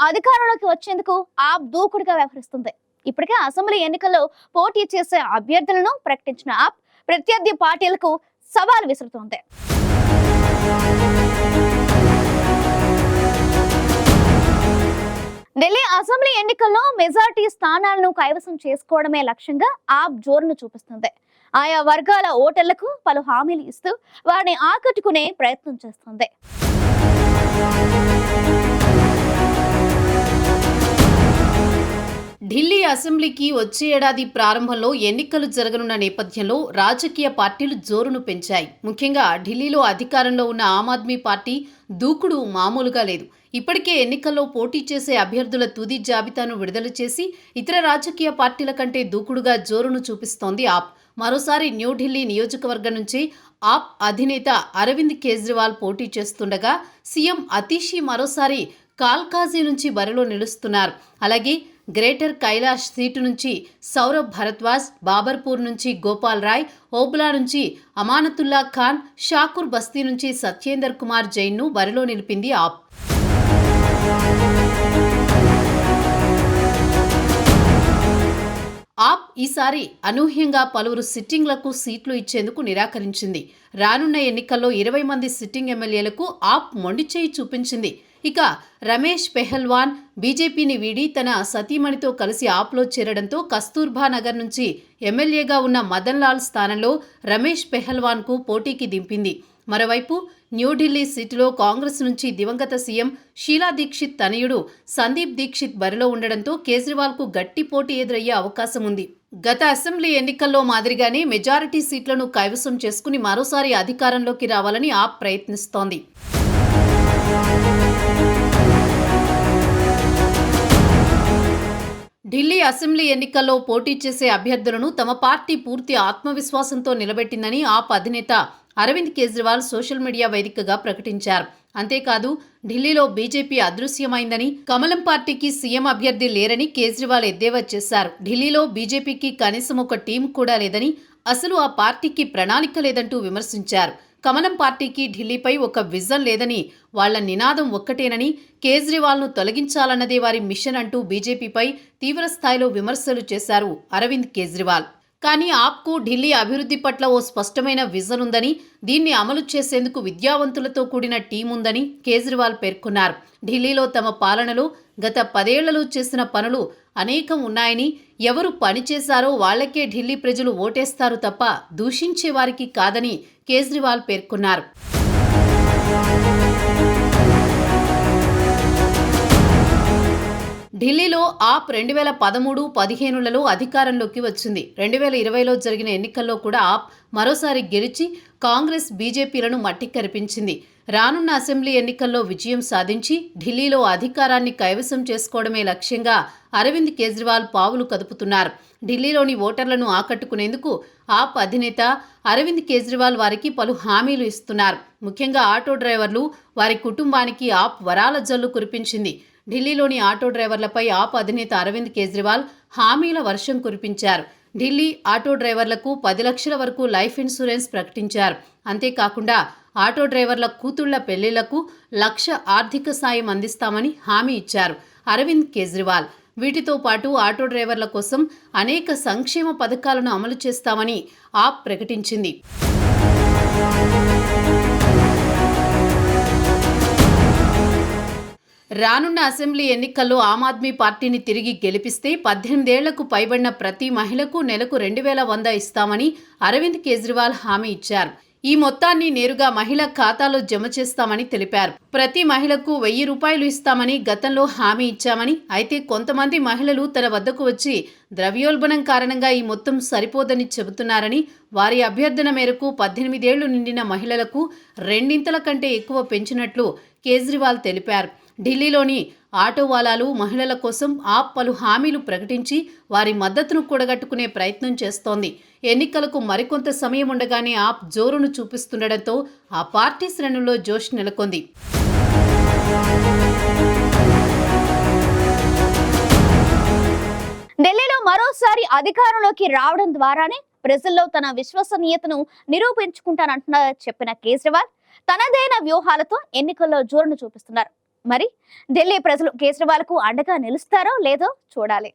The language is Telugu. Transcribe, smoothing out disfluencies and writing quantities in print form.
అధికారంలోకి వచ్చేందుకు ఆప్ దూకుడుగా వ్యవహరిస్తుంది. ఇప్పటికే అసెంబ్లీ ఎన్నికల్లో పోటీ చేసే అభ్యర్థులను ప్రకటించిన ఆప్ ప్రత్యర్థి పార్టీలకు సవాల్ విసురుతోంది. ఢిల్లీ అసెంబ్లీ ఎన్నికల్లో మెజార్టీ స్థానాలను కైవసం చేసుకోవడమే లక్ష్యంగా ఆప్ జోరును చూపిస్తుంది. ఆయా వర్గాల ఓటర్లకు పలు హామీలు ఇస్తూ వారిని ఆకట్టుకునే ప్రయత్నం చేస్తుంది. ఢిల్లీ అసెంబ్లీకి వచ్చే ఏడాది ప్రారంభంలో ఎన్నికలు జరగనున్న నేపథ్యంలో రాజకీయ పార్టీలు జోరును పెంచాయి. ముఖ్యంగా ఢిల్లీలో అధికారంలో ఉన్న ఆమ్ ఆద్మీ పార్టీ దూకుడు మామూలుగా లేదు. ఇప్పటికే ఎన్నికల్లో పోటీ చేసే అభ్యర్థుల తుది జాబితాను విడుదల చేసి ఇతర రాజకీయ పార్టీల కంటే దూకుడుగా జోరును చూపిస్తోంది ఆప్. మరోసారి న్యూఢిల్లీ నియోజకవర్గం నుంచి ఆప్ అధినేత అరవింద్ కేజ్రీవాల్ పోటీ చేస్తుండగా సీఎం అతీషీ మరోసారి కాల్కాజీ నుంచి బరిలో నిలుస్తున్నారు. అలాగే గ్రేటర్ కైలాష్ సీటు నుంచి సౌరభ్ భరద్వాజ్, బాబర్పూర్ నుంచి గోపాల్ రాయ్, ఓబ్లా నుంచి అమానతుల్లా ఖాన్, షాకూర్ బస్తీ నుంచి సత్యేందర్ కుమార్ జైన్ను బరిలో నిలిపింది ఆప్. ఆప్ ఈసారి అనూహ్యంగా పలువురు సిట్టింగ్లకు సీట్లు ఇచ్చేందుకు నిరాకరించింది. రానున్న ఎన్నికల్లో 20 మంది సిట్టింగ్ ఎమ్మెల్యేలకు ఆప్ మొండిచేయి చూపించింది. ఇక రమేష్ పెహల్వాన్ బీజేపీని వీడి తన సతీమణితో కలిసి ఆప్లో చేరడంతో కస్తూర్బా నగర్ నుంచి ఎమ్మెల్యేగా ఉన్న మదన్ లాల్ స్థానంలో రమేష్ పెహల్వాన్కు పోటీకి దింపింది. మరోవైపు న్యూఢిల్లీ సీటులో కాంగ్రెస్ నుంచి దివంగత సీఎం షీలా దీక్షిత్ తనయుడు సందీప్ దీక్షిత్ బరిలో ఉండడంతో కేజ్రీవాల్కు గట్టి పోటీ ఎదురయ్యే అవకాశం ఉంది. గత అసెంబ్లీ ఎన్నికల్లో మాదిరిగానే మెజారిటీ సీట్లను కైవసం చేసుకుని మరోసారి అధికారంలోకి రావాలని ఆప్ ప్రయత్నిస్తోంది. ఢిల్లీ అసెంబ్లీ ఎన్నికల్లో పోటీ చేసే అభ్యర్థులను తమ పార్టీ పూర్తి ఆత్మవిశ్వాసంతో నిలబెట్టిందని ఆప్ అధినేత అరవింద్ కేజ్రీవాల్ సోషల్ మీడియా వేదికగా ప్రకటించారు. అంతేకాదు ఢిల్లీలో బీజేపీ అదృశ్యమైందని, కమలం పార్టీకి సీఎం అభ్యర్థి లేరని కేజ్రీవాల్ ఎద్దేవా చేశారు. ఢిల్లీలో బీజేపీకి కనీసం ఒక టీం కూడా లేదని, అసలు ఆ పార్టీకి ప్రణాళిక లేదంటూ విమర్శించారు. కమలం పార్టీకి ఢిల్లీపై ఒక విజన్ లేదని, వాళ్ల నినాదం ఒక్కటేనని, కేజ్రీవాల్ను తొలగించాలన్నదే వారి మిషన్ అంటూ బీజేపీపై తీవ్రస్థాయిలో విమర్శలు చేశారు అరవింద్ కేజ్రీవాల్. కానీ ఆప్కు ఢిల్లీ అభివృద్ధి పట్ల ఓ స్పష్టమైన విజన్ ఉందని, దీన్ని అమలు చేసేందుకు విద్యావంతులతో కూడిన టీం ఉందని కేజ్రీవాల్ పేర్కొన్నారు. ఢిల్లీలో తమ పాలనలో గత 10 ఏళ్లలో చేసిన పనులు అనేకం ఉన్నాయని, ఎవరు పని చేశారో వాళ్లకే ఢిల్లీ ప్రజలు ఓటేస్తారు తప్ప దూషించే వారికి కాదని కేజ్రీవాల్ పేర్కొన్నారు. ఢిల్లీలో ఆప్ 2013-15లలో అధికారంలోకి వచ్చింది. 2020లో జరిగిన ఎన్నికల్లో కూడా ఆప్ మరోసారి గెలిచి కాంగ్రెస్ బీజేపీలను మట్టి కరిపించింది. రానున్న అసెంబ్లీ ఎన్నికల్లో విజయం సాధించి ఢిల్లీలో అధికారాన్ని కైవసం చేసుకోవడమే లక్ష్యంగా అరవింద్ కేజ్రీవాల్ పావులు కదుపుతున్నారు. ఢిల్లీలోని ఓటర్లను ఆకట్టుకునేందుకు ఆప్ అధినేత అరవింద్ కేజ్రీవాల్ వారికి పలు హామీలు ఇస్తున్నారు. ముఖ్యంగా ఆటో డ్రైవర్లు, వారి కుటుంబానికి ఆప్ వరాల జల్లు కురిపించింది. ఢిల్లీలోని ఆటో డ్రైవర్లపై ఆప్ అధినేత అరవింద్ కేజ్రీవాల్ హామీల వర్షం కురిపించారు. ఢిల్లీ ఆటో డ్రైవర్లకు 10 లక్షల వరకు లైఫ్ ఇన్సూరెన్స్ ప్రకటించారు. అంతేకాకుండా ఆటో డ్రైవర్ల కూతుళ్ల పెళ్లిళ్లకు 1 లక్ష ఆర్థిక సాయం అందిస్తామని హామీ ఇచ్చారు అరవింద్ కేజ్రీవాల్. వీటితో పాటు ఆటో డ్రైవర్ల కోసం అనేక సంక్షేమ పథకాలను అమలు చేస్తామని ఆప్ ప్రకటించింది. రానున్న అసెంబ్లీ ఎన్నికల్లో ఆమ్ ఆద్మీ పార్టీని తిరిగి గెలిపిస్తే 18 ఏళ్లకు పైబడిన ప్రతి మహిళకు నెలకు 2100 ఇస్తామని అరవింద్ కేజ్రీవాల్ హామీ ఇచ్చారు. ఈ మొత్తాన్ని నేరుగా మహిళ ఖాతాలో జమ చేస్తామని తెలిపారు. ప్రతి మహిళకు 1000 రూపాయలు ఇస్తామని గతంలో హామీ ఇచ్చామని, అయితే కొంతమంది మహిళలు తన వద్దకు వచ్చి ద్రవ్యోల్బణం కారణంగా ఈ మొత్తం సరిపోదని చెబుతున్నారని, వారి అభ్యర్థన మేరకు 18 ఏళ్లు నిండిన మహిళలకు 2 కంటే ఎక్కువ పెంచినట్లు కేజ్రీవాల్ తెలిపారు. ఢిల్లీలోని ఆటోవాలాలు, మహిళల కోసం ఆప్ పలు హామీలు ప్రకటించి వారి మద్దతును కూడగట్టుకునే ప్రయత్నం చేస్తోంది. ఎన్నికలకు మరికొంత సమయం ఉండగానే ఆప్ జోరును చూపిస్తుండటంతో ఆ పార్టీ శ్రేణుల్లో జోష్ నెలకొంది. ఢిల్లీలో మరోసారి అధికారంలోకి రావడం ద్వారానే ప్రజల్లో తన విశ్వసనీయతను నిరూపించుకుంటానంటున్న చెప్పిన కేజ్రీవాల్ తనదైన వ్యూహాలతో ఎన్నికల్లో జోరును చూపిస్తున్నారు. మరి ఢిల్లీ ప్రజలు కేజ్రీవాల్ కు అండగా నిలుస్తారో లేదో చూడాలి.